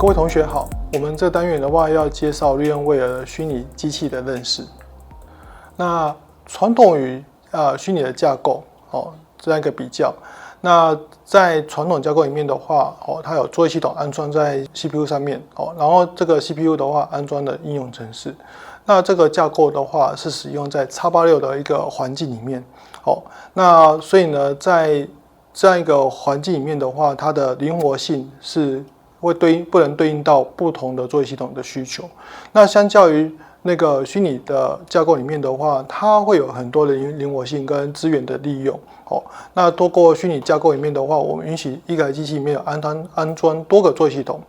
各位同学好，我们这单元的话要介绍VMware的虚拟机器的认识。那传统与虚拟的架构这样一个比较。那在传统架构里面的话它有作业系统安装在 CPU 上面然后这个 CPU 的话安装的应用程式。那这个架构的话是使用在 x86 的一个环境里面那所以呢，在这样一个环境里面的话，它的灵活性是不能对应到不同的作业系统的需求。那相较于那个虚拟的架构里面的话，它会有很多的灵活性跟资源的利用那透过虚拟架构里面的话，我们允许一台机器里面有安装多个作业系统。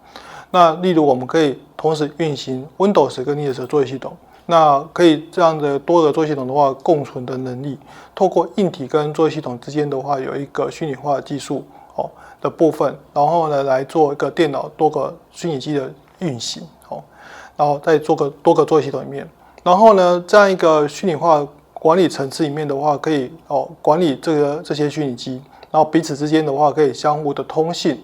那例如我们可以同时运行 Windows 跟 Linux 的作业系统。那可以这样的多个作业系统的话，共存的能力，透过硬体跟作业系统之间的话，有一个虚拟化的技术的部分，然后呢来做一个电脑多个虚拟机的运行然后再做个多个作业系统里面，然后呢这样一个虚拟化管理层次里面的话，可以管理这些虚拟机，然后彼此之间的话可以相互的通信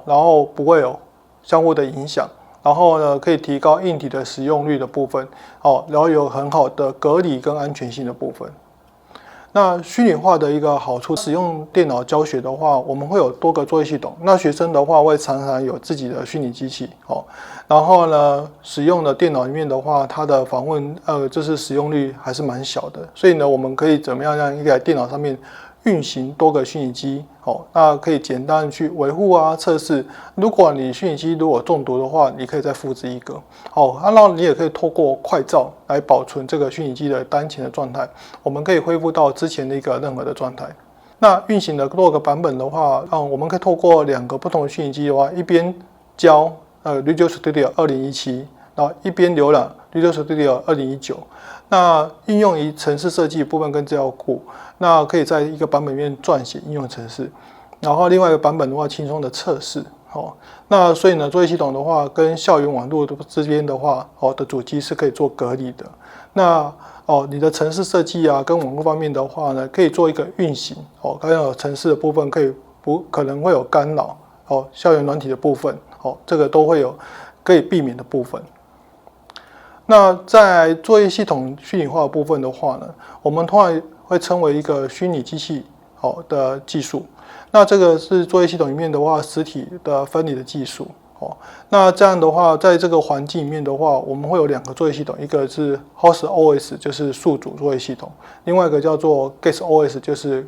然后不会有相互的影响。然后呢，可以提高硬体的使用率的部分然后有很好的隔离跟安全性的部分。那虚拟化的一个好处，使用电脑教学的话，我们会有多个作业系统。那学生的话会常常有自己的虚拟机器然后呢，使用的电脑里面的话，它的访问就是使用率还是蛮小的。所以呢，我们可以怎么样让一台电脑上面运行多个虚拟机那可以简单去维护测试。如果你虚拟机如果中毒的话，你可以再复制一个然后你也可以透过快照来保存这个虚拟机的当前的状态，我们可以恢复到之前的一个任何的状态。那运行的多个版本的话我们可以透过2个不同的虚拟机的话，一边教Visual Studio 2017，然后一边浏览 Visual Studio 2019。那应用于程式设计部分跟资料库，那可以在一个版本里面撰写应用程式，然后另外一个版本的话轻松的测试那所以呢，作业系统的话跟校园网络之间的话的主机是可以做隔离的。那你的程式设计跟网络方面的话呢，可以做一个运行还有程式的部分可能会有干扰校园软体的部分这个都会有可以避免的部分。那在作业系统虚拟化的部分的话呢，我们通常会称为一个虚拟机器的技术。那这个是作业系统里面的话实体的分离的技术那这样的话，在这个环境里面的话，我们会有2个作业系统，一个是 Host OS 就是宿主作业系统，另外一个叫做 Guest OS 就是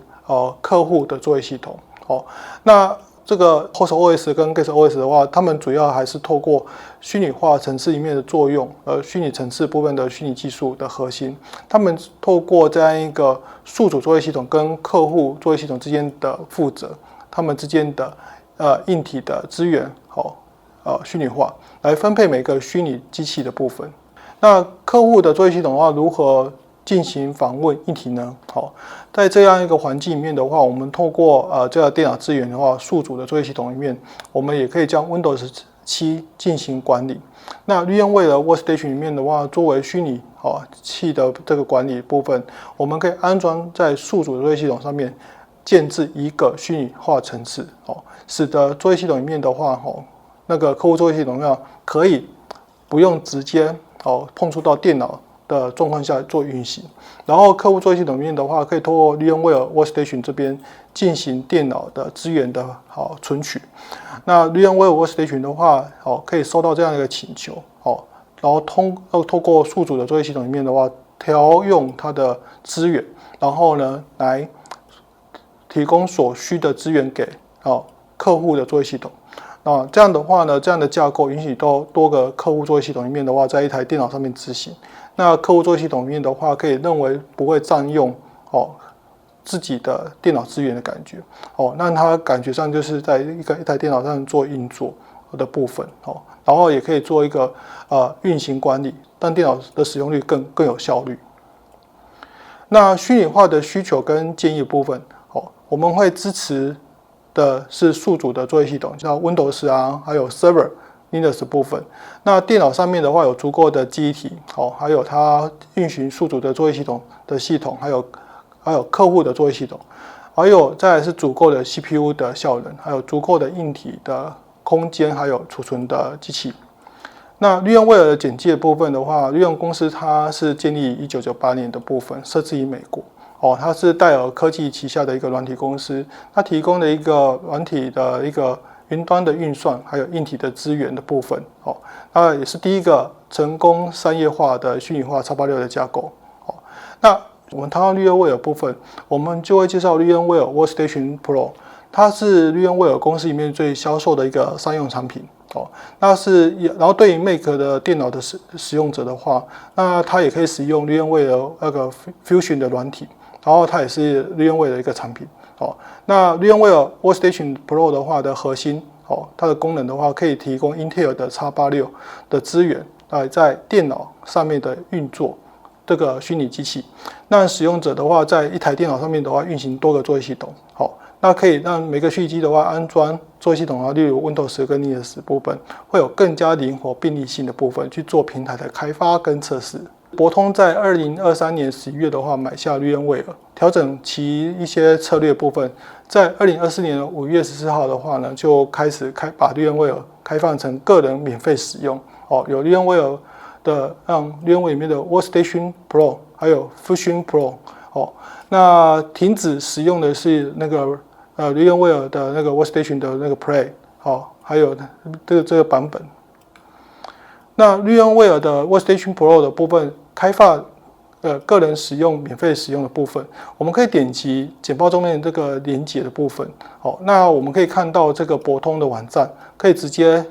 客户的作业系统那这个 Host OS 跟 Guest OS 的话，它们主要还是透过虚拟化程式里面的作用，虚拟程式部分的虚拟技术的核心，他们透过这样一个宿主作业系统跟客户作业系统之间的负责，他们之间的硬体的资源虚拟化来分配每个虚拟机器的部分。那客户的作业系统的话，如何进行访问硬体呢？在这样一个环境里面的话，我们透过这个电脑资源的话，宿主的作业系统里面，我们也可以将 Windows 7进行管理。那 VMware 的 Workstation 里面的话，作为虚拟器的这个管理部分，我们可以安装在宿主的作业系统上面，建置一个虚拟化程式使得作业系统里面的话那个客户作业系统上可以不用直接碰触到电脑的状况下做运行，然后客户作业系统里面的话，可以透过 VMware Workstation 这边进行电脑的资源的存取。那 VMware Workstation 的话可以收到这样一个请求然后透过宿主的作业系统里面的话，调用它的资源，然后呢来提供所需的资源给客户的作业系统。这样的话呢，这样的架构允许多个客户作业系统里面的话，在一台电脑上面执行。那客户作业系统里面的话，可以认为不会占用自己的电脑资源的感觉那它感觉上就是在一台电脑上做运作的部分然后也可以做一个运行管理，让电脑的使用率更有效率。那虚拟化的需求跟建议部分我们会支持的是宿主的作业系统，像 Windows 还有 Server Linux 部分。那电脑上面的话有足够的记忆体还有它运行宿主的作业系统的系统，还有客户的作业系统，还有再来是足够的 CPU 的效能，还有足够的硬体的空间还有储存的机器。那绿燕威尔的简介部分的话，绿燕公司它是建立于1998年的部分，设置于美国。它是戴尔科技旗下的一个软体公司，它提供的一个软体的一个云端的运算，还有硬体的资源的部分。那也是第一个成功商业化的虚拟化x86的架构。那我们谈到绿燕威尔部分，我们就会介绍绿燕威尔 Workstation Pro， 它是绿燕威尔公司里面最销售的一个商用产品。然后对于 Mac 的电脑的使用者的话，那它也可以使用绿燕威尔那个 Fusion 的软体。然后它也是绿燕威尔的一个产品。那绿燕威尔 Workstation Pro 的话的核心，它的功能的话可以提供 Intel 的 x86 的资源，在电脑上面的运作这个虚拟机器。那使用者的话，在一台电脑上面的话运行多个作业系统。那可以让每个虚拟机的话安装作业系统，例如 Windows 跟 Linux 部分，会有更加灵活便利性的部分去做平台的开发跟测试。博通在2023年11月的话买下绿燕威尔，调整其一些策略部分，在2024年5月14号的话呢，就开始把绿燕威尔开放成个人免费使用。有绿燕威尔的让绿燕威尔里面的 Workstation Pro 还有 Fusion Pro。那停止使用的是那个绿燕威尔的那个 Workstation 的那个 Play， 还有这个版本。那绿燕威尔的 Workstation Pro 的部分开放个人使用免费使用的部分，我们可以点击简报中面这个连结的部分。那我们可以看到这个博通的网站，可以直接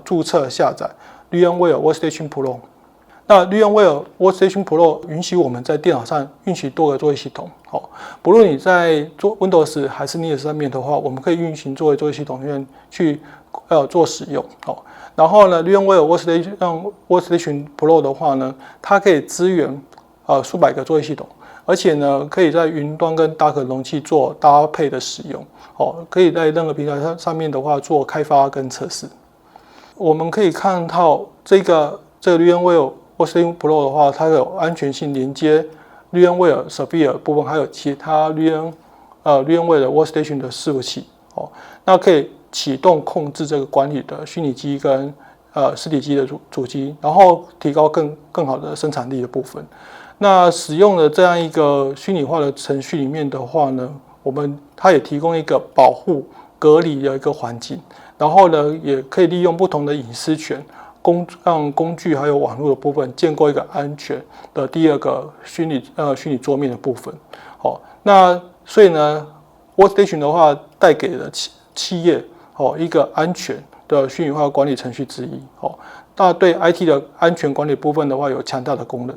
注册下载绿燕威尔 Workstation Pro。那绿燕威尔 Workstation Pro 允许我们在电脑上运行多个作业系统。不论你在做 Windows 还是 Linux 上面的话，我们可以运行作业系统里面去做使用。然后呢，绿燕威尔 Workstation Pro 的话呢，它可以支援数百个作业系统，而且呢，可以在云端跟 Docker 容器做搭配的使用。可以在任何平台上面的话做开发跟测试。我们可以看到这个绿燕威尔 Workstation Pro 的话，它有安全性连接绿燕威尔 Sphere 部分，还有其他绿燕威尔 Workstation 的伺服器。那可以启动控制这个管理的虚拟机跟实体机的主机，然后提高更好的生产力的部分。那使用的这样一个虚拟化的程序里面的话呢，它也提供一个保护隔离的一个环境，然后呢，也可以利用不同的隐私权。让工具还有网络的部分建构一个安全的第二个虚拟桌面的部分。那所以呢 ，Workstation 的话带给了企业一个安全的虚拟化管理程序之一。那对 IT 的安全管理部分的话有强大的功能。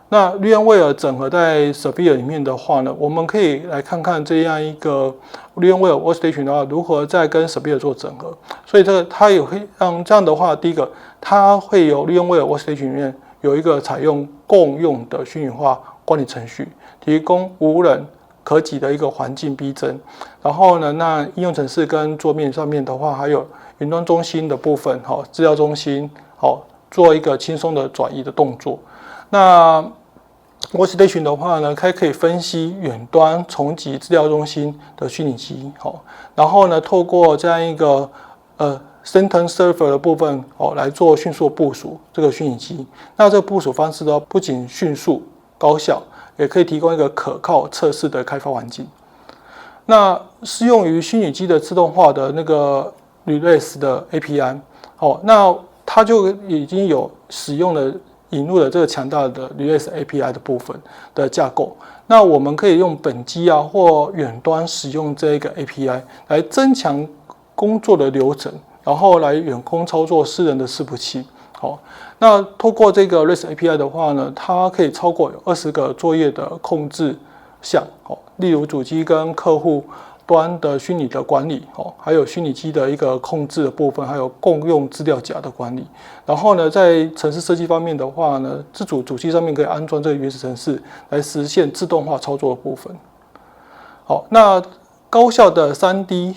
那绿燕威尔整合在 Sphere 里面的话呢，我们可以来看看这样一个绿燕威尔 Workstation 的话如何在跟 Sphere 做整合。所以它也会让这样的话，第一个，它会有绿燕威尔 Workstation 里面有一个采用共用的虚拟化管理程序，提供无人可及的一个环境逼真。然后呢，那应用程式跟桌面上面的话，还有云端中心的部分，资料中心，做一个轻松的转移的动作。那Workstation 的话呢，它可以分析远端重集资料中心的虚拟机，然后呢，透过这样一个Center Server 的部分来做迅速部署这个虚拟机。那这个部署方式呢，不仅迅速高效，也可以提供一个可靠测试的开发环境。那适用于虚拟机的自动化的那个 Release 的 API，那它就已经有使用了。引入了这个强大的 Release API 的部分的架构，那我们可以用本机或远端使用这个 API 来增强工作的流程，然后来远空操作私人的伺服器。那透过这个 REST API 的话呢，它可以超过20个作业的控制项，例如主机跟客户端的虚拟的管理，还有虚拟机的一个控制的部分，还有共用资料夹的管理。然后呢，在程式设计方面的话呢，自主主机上面可以安装这个原始程式来实现自动化操作的部分。那高效的3D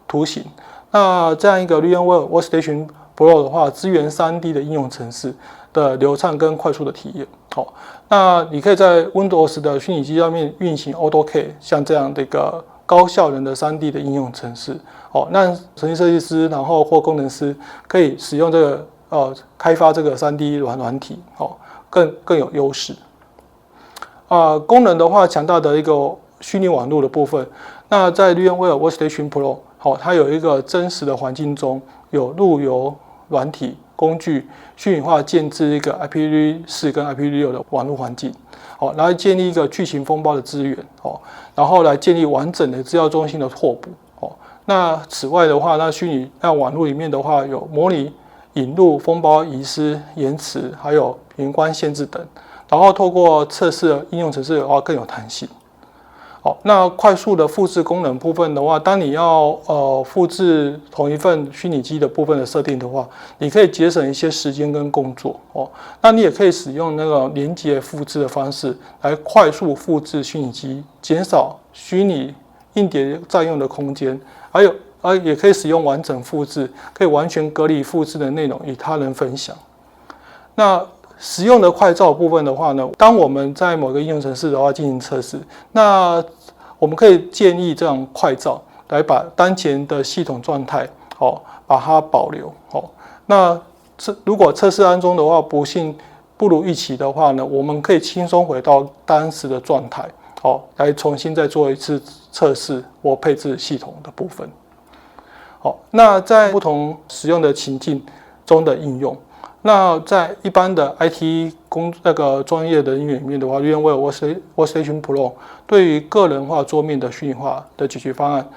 图形，那这样一个绿燕威尔 Workstation Pro 的话，支援3D 的应用程式的流畅跟快速的体验。那你可以在 Windows 的虚拟机上面运行 AutoCAD，像这样的一个高效能的3D 的应用程式，让程序设计师然后或工程师可以使用这个开发这个3D 软体，更有优势。功能的话，强大的一个虚拟网络的部分，那在 VMware Workstation Pro，它有一个真实的环境中有路由软体工具虚拟化建置一个 IPv4 跟 IPv6 的网络环境，来建立一个巨型封包的资源，然后来建立完整的资料中心的拓扑。那此外的话，那虚拟网络里面的话，有模拟引入、封包、遗失、延迟，还有云端限制等。然后透过测试的应用程式的话更有弹性。那快速的复制功能部分的话，当你要复制同一份虚拟机的部分的设定的话，你可以节省一些时间跟工作。那你也可以使用那个连结复制的方式来快速复制虚拟机，减少虚拟硬碟占用的空间，也可以使用完整复制，可以完全隔离复制的内容与他人分享。那实用的快照部分的话呢，当我们在某个应用程式的话进行测试，那我们可以建议这种快照来把当前的系统状态把它保留。那如果测试当中的话不幸不如预期的话呢，我们可以轻松回到当时的状态，来重新再做一次测试或配置系统的部分。那在不同使用的情境中的应用。那在一般的 IT 专业的应用里面的话 ，VMware Workstation Pro 对于个人化桌面的虚拟化的解决方案，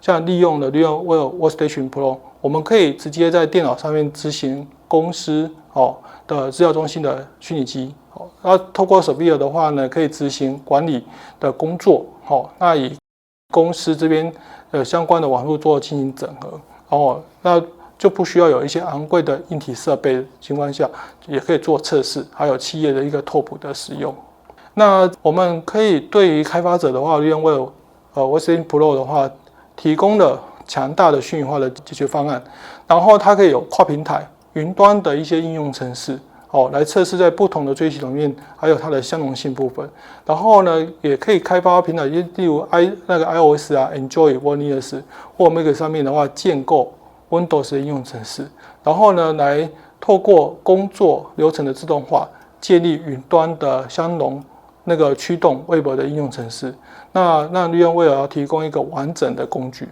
像利用了 VMware Workstation Pro， 我们可以直接在电脑上面执行公司的资料中心的虚拟机，那透过 Sphere 的话呢，可以执行管理的工作，那以公司这边相关的网络做进行整合，那就不需要有一些昂贵的硬体设备的情况下，也可以做测试，还有企业的一个拓扑的使用。那我们可以对于开发者的话 ，VMware Workstation Pro 的话，提供了强大的虚拟化的解决方案，然后它可以有跨平台、云端的一些应用程式，来测试在不同的追系统面，还有它的相容性部分。然后呢，也可以开发平台，例如iOS 啊、Android 或 Linux 或 Mac 上面的话，建构Windows 的应用程式，然后呢，来透过工作流程的自动化，建立云端的相容驱动 Web 的应用程式。那让 VMware 要提供一个完整的工具。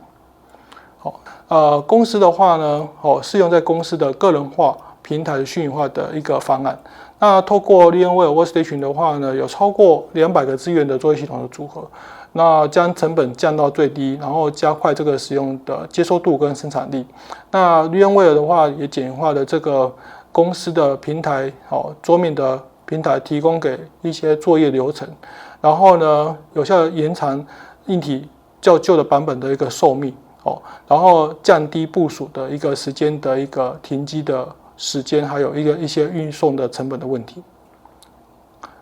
公司的话呢，适用在公司的个人化平台的虚拟化的一个方案。那透过 VMware Workstation 的话呢，有超过200个资源的作业系统的组合。那将成本降到最低，然后加快这个使用的接受度跟生产力。那 VMware 的话也简化了这个公司的平台，桌面的平台提供给一些作业流程，然后呢有效延长硬体较旧的版本的一个寿命，然后降低部署的一个时间的一个停机的时间，还有一些运送的成本的问题。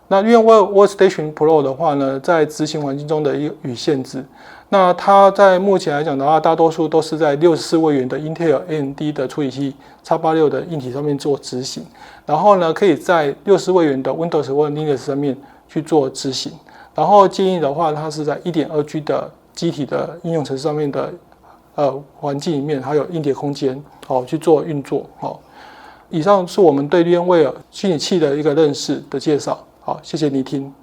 那VMware Workstation Pro 的话呢，在执行环境中的与限制，那它在目前来讲的话，大多数都是在64位元的 Intel AMD 的处理器 X86 的硬体上面做执行，然后呢，可以在60位元的 Windows 或 Linux 上面去做执行，然后建议的话，它是在 1.2G 的机体的应用程式上面的环境里面，还有硬碟空间去做运作。以上是我们对 VMware 虚拟器的一个认识的介绍。好，谢谢你听。